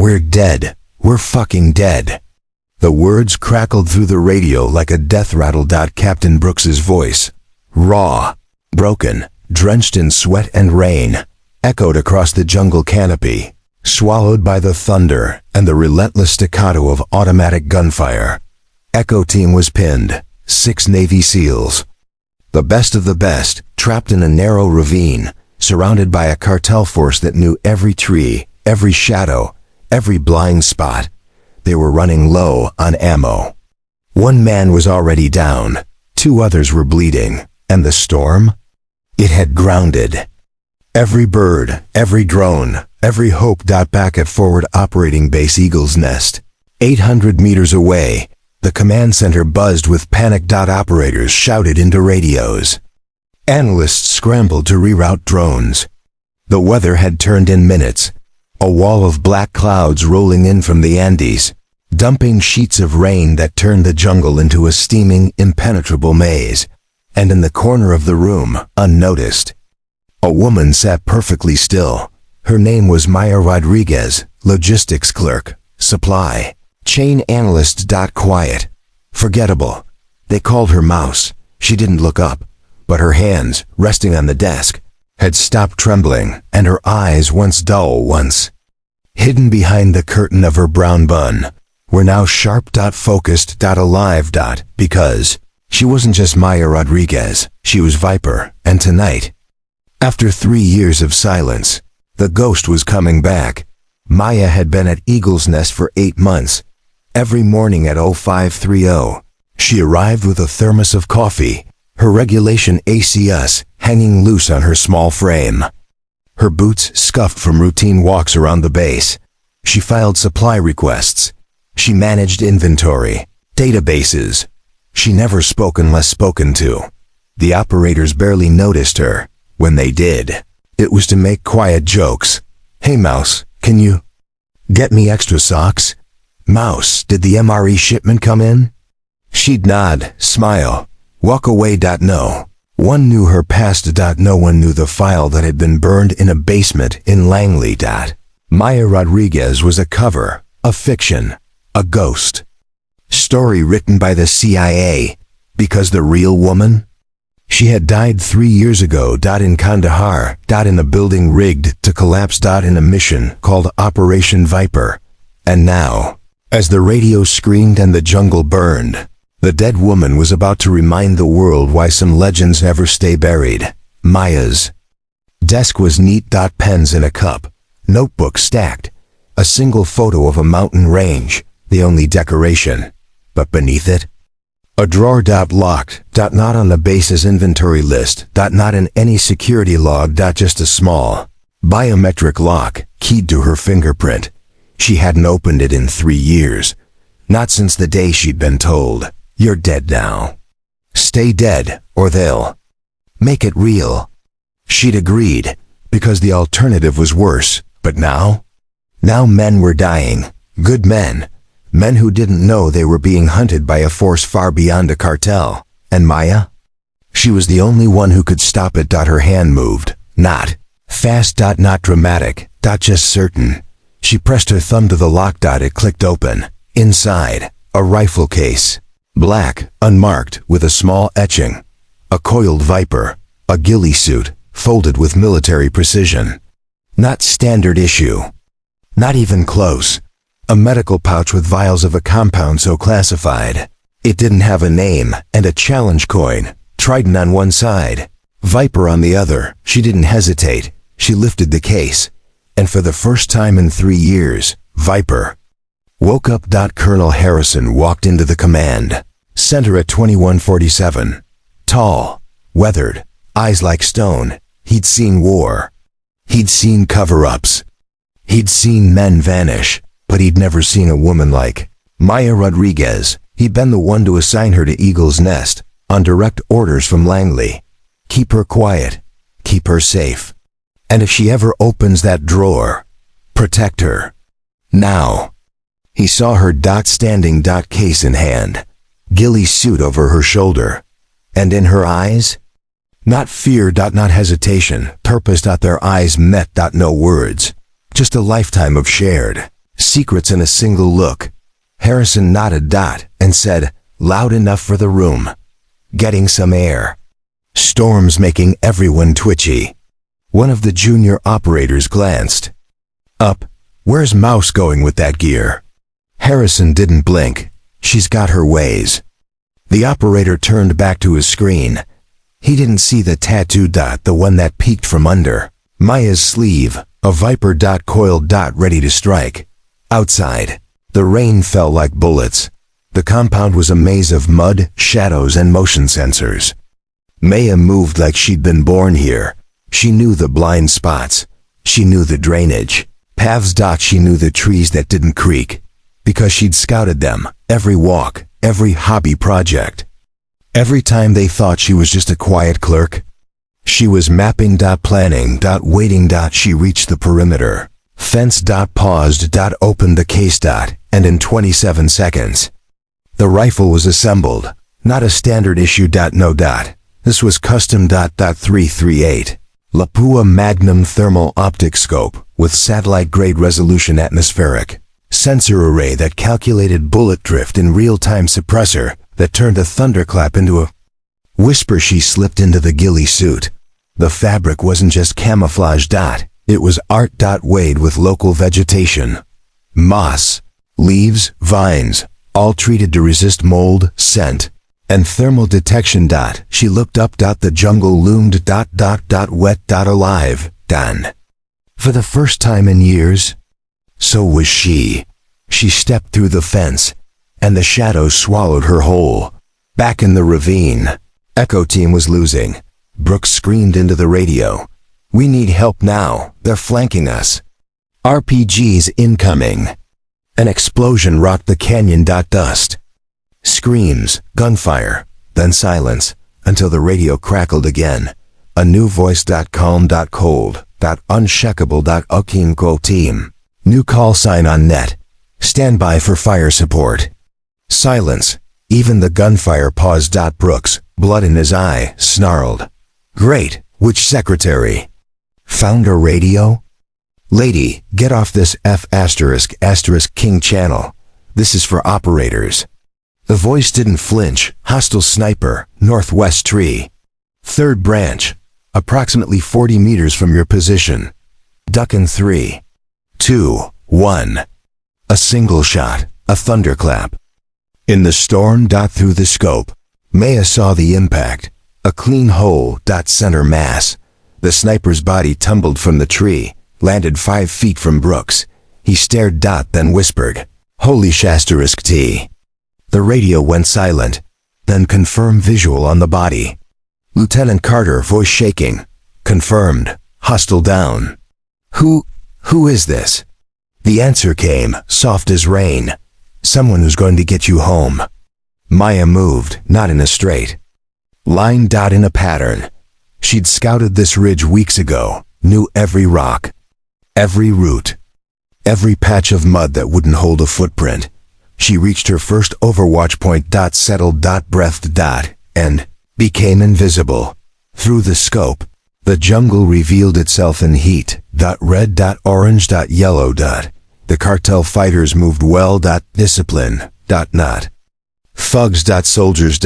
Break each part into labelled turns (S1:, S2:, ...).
S1: We're dead. We're fucking dead. The words crackled through the radio like a death rattle. Captain Brooks's voice, raw, broken, drenched in sweat and rain, echoed across the jungle canopy, swallowed by the thunder and the relentless staccato of automatic gunfire. Echo Team was pinned, 6 Navy SEALs. The best of the best, trapped in a narrow ravine, surrounded by a cartel force that knew every tree, every shadow, every blind spot. They were running low on ammo. 1 man was already down, 2 others were bleeding, and the storm? It had grounded. Every bird, every drone, every hope. Back at Forward Operating Base Eagle's Nest, 800 meters away, the command center buzzed with panic. Operators shouted into radios. Analysts scrambled to reroute drones. The weather had turned in minutes. A wall of black clouds rolling in from the Andes, dumping sheets of rain that turned the jungle into a steaming, impenetrable maze. And in the corner of the room, unnoticed, a woman sat perfectly still. Her name was Maya Rodriguez, logistics clerk, supply chain analyst. Quiet, forgettable. They called her Mouse. She didn't look up, but her hands, resting on the desk, had stopped trembling, and her eyes, once dull, once hidden behind the curtain of her brown bun, were now sharp. Focused. Alive. Because she wasn't just Maya Rodriguez, she was Viper, and tonight, after 3 years of silence, the ghost was coming back. Maya had been at Eagle's Nest for 8 months. Every morning at 0530, she arrived with a thermos of coffee, her regulation ACS hanging loose on her small frame. Her boots scuffed from routine walks around the base. She filed supply requests. She managed inventory, databases. She never spoke unless spoken to. The operators barely noticed her. When they did, it was to make quiet jokes. "Hey Mouse, can you get me extra socks? Mouse, did the MRE shipment come in?" She'd nod, smile, walk away. No one knew her past. No one knew the file that had been burned in a basement in Langley. Maya Rodriguez was a cover, a fiction, a ghost. Story written by the CIA, because the real woman? She had died 3 years ago. In Kandahar. In a building rigged to collapse. In a mission called Operation Viper. And now, as the radio screamed and the jungle burned, the dead woman was about to remind the world why some legends never stay buried. Maya's desk was neat. Pens in a cup, notebooks stacked, a single photo of a mountain range, the only decoration. But beneath it, a drawer. Locked. Not on the base's inventory list. Not in any security log. Just a small biometric lock, keyed to her fingerprint. She hadn't opened it in 3 years. Not since the day she'd been told, "You're dead now. Stay dead, or they'll make it real." She'd agreed, because the alternative was worse. But now? Now men were dying. Good men. Men who didn't know they were being hunted by a force far beyond a cartel. And Maya? She was the only one who could stop it. Her hand moved. Not fast. Not dramatic. Just certain. She pressed her thumb to the lock. It clicked open. Inside, a rifle case. Black, unmarked, with a small etching. A coiled Viper. A ghillie suit, folded with military precision. Not standard issue. Not even close. A medical pouch with vials of a compound so classified. It didn't have a name, and a challenge coin, trident on one side, Viper on the other. She didn't hesitate. She lifted the case. And for the first time in 3 years, Viper woke up. Colonel Harrison walked into the command center at 2147. Tall, weathered, eyes like stone. He'd seen war. He'd seen cover-ups. He'd seen men vanish. But he'd never seen a woman like Maya Rodriguez. He'd been the one to assign her to Eagle's Nest, on direct orders from Langley. Keep her quiet. Keep her safe. And if she ever opens that drawer, protect her. Now. He saw her. Standing. Case in hand. Ghillie suit over her shoulder. And in her eyes? Not fear. Not hesitation. Purpose. Their eyes met. No words. Just a lifetime of shared Secrets in a single look. Harrison nodded and said, loud enough for the room. Getting some air. Storms making everyone twitchy. One of the junior operators glanced up. Where's Mouse going with that gear? Harrison didn't blink. She's got her ways. The operator turned back to his screen. He didn't see the tattoo dot, the one that peeked from under Maya's sleeve, a viper dot coiled dot ready to strike. Outside, the rain fell like bullets. The compound was a maze of mud, shadows, and motion sensors. Maya moved like she'd been born here. She knew the blind spots. She knew the drainage paths. She knew the trees that didn't creak, because she'd scouted them, every walk, every hobby project. Every time they thought she was just a quiet clerk, she was mapping, planning, waiting. She reached the perimeter. Fence, paused, opened the case, and in 27 seconds, the rifle was assembled. Not a standard issue, no. This was custom, .338. Lapua Magnum thermal optic scope with satellite-grade resolution atmospheric sensor array that calculated bullet drift in real-time, suppressor that turned a thunderclap into a whisper. She slipped into the ghillie suit. The fabric wasn't just camouflage. It was art. Weighed with local vegetation. Moss, leaves, vines, all treated to resist mold, scent, and thermal detection. She looked up. The jungle loomed. Wet. Alive. Done. For the first time in years. So was she. She stepped through the fence, and the shadows swallowed her whole. Back in the ravine, Echo Team was losing. Brooks screamed into the radio. We need help now. They're flanking us. RPGs incoming. An explosion rocked the canyon. Dust. Screams, gunfire, then silence, until the radio crackled again. A new voice. Calm. Cold. Uncheckable. Ukinko team. New call sign on net. Stand by for fire support. Silence. Even the gunfire paused. Brooks, blood in his eye, snarled. Great. Which secretary? Found a radio? Lady, get off this F***King channel. This is for operators. The voice didn't flinch. Hostile sniper, northwest tree. Third branch. Approximately 40 meters from your position. Duck in 3, 2, 1. A single shot, a thunderclap. In the storm. Through the scope, Maya saw the impact. A clean hole. Center mass. The sniper's body tumbled from the tree, landed 5 feet from Brooks. He stared. Then whispered, "Holy *****. The radio went silent. Then confirm visual on the body. Lieutenant Carter, voice shaking. Confirmed. Hostile down. Who is this? The answer came, soft as rain. Someone who's going to get you home. Maya moved, not in a straight line. In a pattern. She'd scouted this ridge weeks ago, knew every rock, every root, every patch of mud that wouldn't hold a footprint. She reached her first overwatch point. Settled. Breathed. And became invisible. Through the scope, the jungle revealed itself in heat. Red. Orange. Yellow. The cartel fighters moved well. Discipline. Not thugs. Soldiers.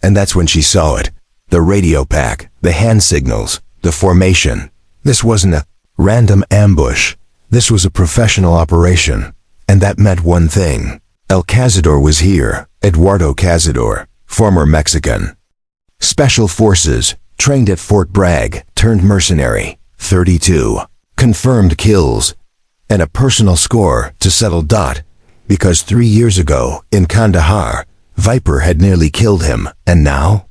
S1: And that's when she saw it. The radio pack, the hand signals, the formation. This wasn't a random ambush. This was a professional operation. And that meant one thing. El Cazador was here. Eduardo Cazador, former Mexican Special Forces, trained at Fort Bragg, turned mercenary, 32. Confirmed kills. And a personal score to settle. Because 3 years ago, in Kandahar, Viper had nearly killed him, and now?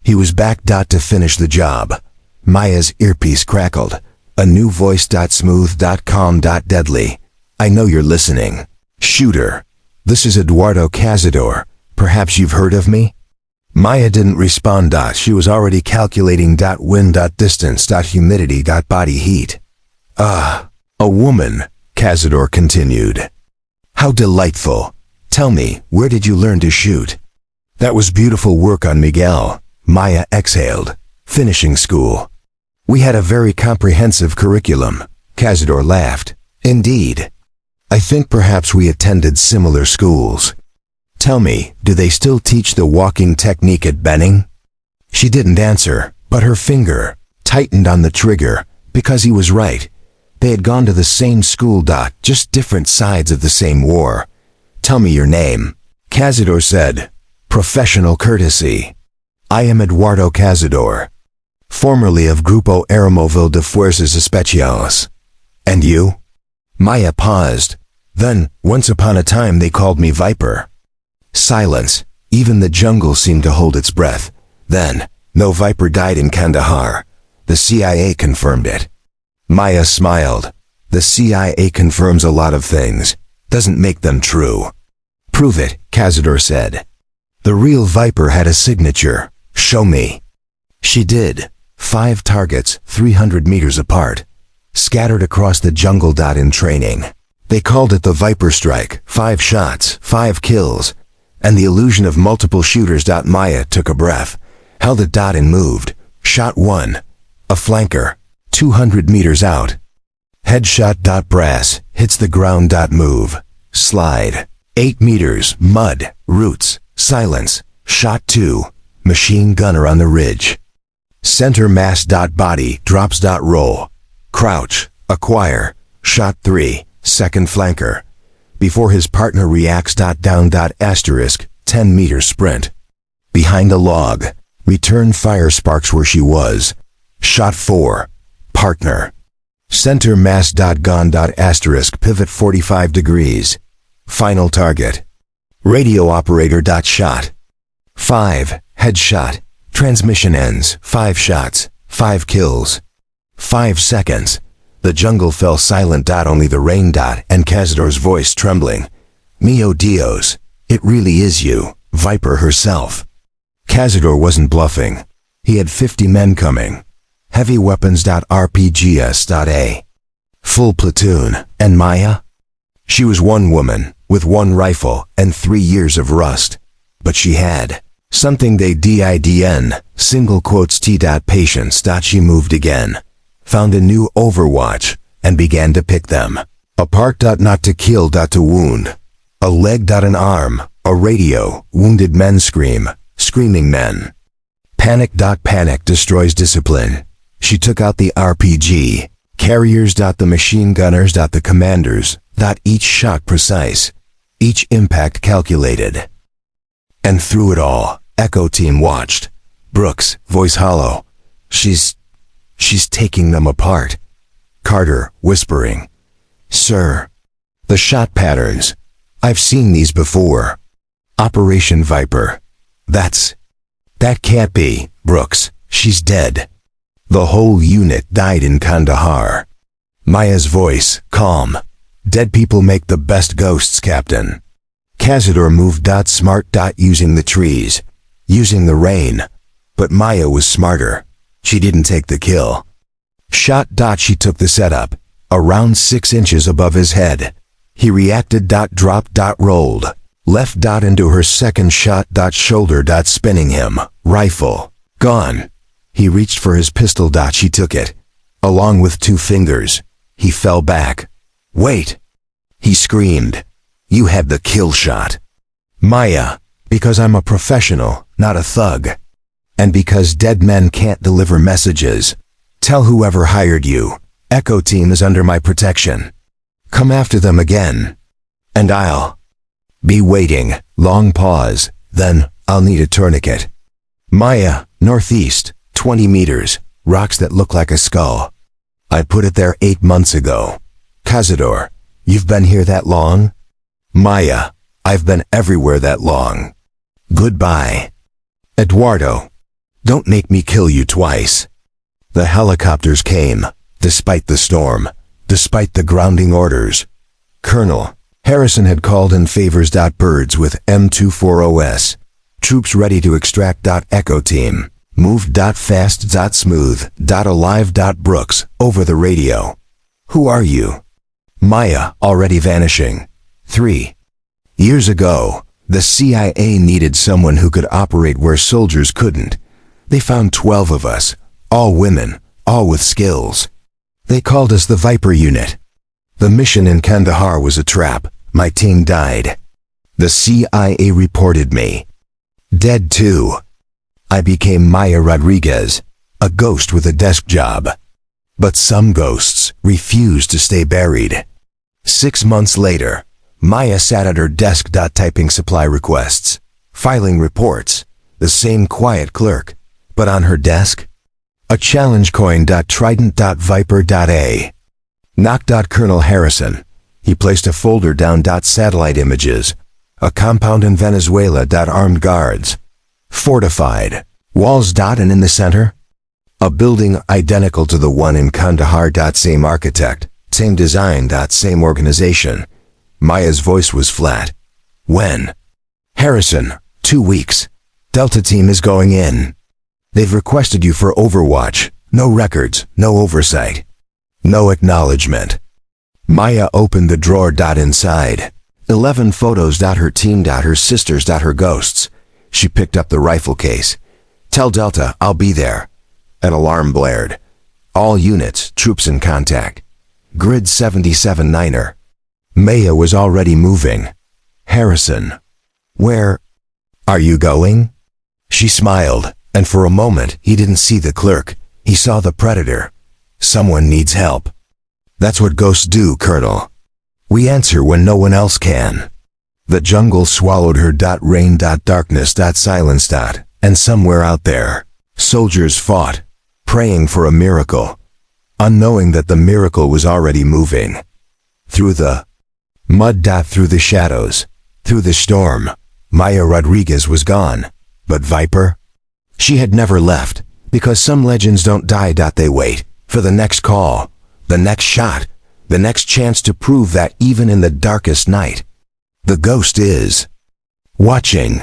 S1: He was back. To finish the job. Maya's earpiece crackled. A new voice. Smooth. Calm. Deadly. I know you're listening. Shooter. This is Eduardo Cazador. Perhaps you've heard of me? Maya didn't respond. She was already calculating. Wind. Distance. Humidity. Body heat. A woman, Cazador continued. How delightful. Tell me, where did you learn to shoot? That was beautiful work on Miguel. Maya exhaled. Finishing school. We had a very comprehensive curriculum. Cazador laughed. Indeed. I think perhaps we attended similar schools. Tell me, do they still teach the walking technique at Benning? She didn't answer, but her finger tightened on the trigger, because he was right. They had gone to the same school. Just different sides of the same war. Tell me your name. Cazador said. Professional courtesy. I am Eduardo Cazador, formerly of Grupo Aeromovil de Fuerzas Especiales. And you? Maya paused. Then, once upon a time they called me Viper. Silence. Even the jungle seemed to hold its breath. Then, no Viper died in Kandahar. The CIA confirmed it. Maya smiled. The CIA confirms a lot of things. Doesn't make them true. Prove it, Cazador said. The real Viper had a signature. Show me. She did. 5 targets, 300 meters apart, scattered across the jungle. In training, they called it the Viper Strike. 5 shots, 5 kills, and the illusion of multiple shooters. Maya took a breath, held it. And moved. Shot 1. A flanker. 200 meters out. Headshot. Brass. Hits the ground. Move. Slide. 8 meters. Mud. Roots. Silence. Shot 2. Machine gunner on the ridge. Center mass. Body. Drops. Roll. Crouch. Acquire. Shot 3. Second flanker. Before his partner reacts. Down. Asterisk. 10 meters sprint. Behind a log. Return fire. Sparks where she was. Shot 4. Partner. Center mass. Gone. Asterisk. Pivot 45 degrees. Final target. Radio operator. Shot 5. Headshot. Transmission ends. 5 shots. 5 kills. 5 seconds. The jungle fell silent. Only the rain. And Cazador's voice trembling. Mio Dios. It really is you, Viper herself. Cazador wasn't bluffing. He had 50 men coming. Heavy weapons. RPGs. Full platoon. And Maya? She was one woman, with 1 rifle and 3 years of rust. But she had something they didn, single quotes T. Patience. She moved again, found a new overwatch, and began to pick them apart. Not to kill. To wound. A leg. An arm. A radio. Wounded men scream. Screaming men. Panic. Panic destroys discipline. She took out the RPG carriers. The machine gunners. The commanders. Each shot precise. Each impact calculated. And through it all, Echo Team watched. Brooks, voice hollow. She's taking them apart. Carter, whispering. Sir. The shot patterns. I've seen these before. Operation Viper. That can't be, Brooks. She's dead. The whole unit died in Kandahar. Maya's voice, calm. Dead people make the best ghosts, Captain. Cazador moved. Smart. Using the trees. Using the rain. But Maya was smarter. She didn't take the kill. Shot. She took the setup. Around 6 inches above his head. He reacted. Dropped. Rolled. Left. Into her second shot. Shoulder. Spinning him. Rifle. Gone. He reached for his pistol. She took it. Along with 2 fingers. He fell back. Wait. He screamed. You had the kill shot. Maya, because I'm a professional, not a thug. And because dead men can't deliver messages. Tell whoever hired you, Echo Team is under my protection. Come after them again. And I'll be waiting. Long pause. Then, I'll need a tourniquet. Maya, northeast, 20 meters, rocks that look like a skull. I put it there 8 months ago. Cazador, you've been here that long? Maya, I've been everywhere that long. Goodbye. Eduardo, don't make me kill you twice. The helicopters came, despite the storm, despite the grounding orders. Colonel Harrison had called in favors. Birds with M240S. Troops ready to extract. Echo Team. Moved. Fast. Smooth. Alive. Brooks, over the radio. Who are you? Maya, already vanishing. 3 years ago, the CIA needed someone who could operate where soldiers couldn't. They found 12 of us, all women, all with skills. They called us the Viper Unit. The mission in Kandahar was a trap. My team died. The CIA reported me dead too. I became Maya Rodriguez, a ghost with a desk job. But some ghosts refused to stay buried. 6 months later, Maya sat at her desk typing supply requests, filing reports, the same quiet clerk, but on her desk, a challenge coin. Trident. Viper. A. Knock. Colonel Harrison. He placed a folder down. Satellite images. A compound in Venezuela. Armed guards. Fortified. Walls. And in the center, a building identical to the one in Kandahar. Same architect, same design. Same organization. Maya's voice was flat. When? Harrison, 2 weeks. Delta team is going in. They've requested you for overwatch. No records, no oversight, no acknowledgement. Maya opened the drawer. Inside, 11 photos. Her team. Her sisters. Her ghosts. She picked up the rifle case. Tell Delta I'll be there. An alarm blared. All units, troops in contact. Grid 77-9er. Maya was already moving. Harrison. Where are you going? She smiled, and for a moment he didn't see the clerk. He saw the predator. Someone needs help. That's what ghosts do, Colonel. We answer when no one else can. The jungle swallowed her. Rain. Darkness. Silence. And somewhere out there, soldiers fought, praying for a miracle, unknowing that the miracle was already moving. Through the mud. Through the shadows, through the storm, Maya Rodriguez was gone. But Viper? She had never left, because some legends don't die. They wait for the next call, the next shot, the next chance to prove that even in the darkest night, the ghost is watching.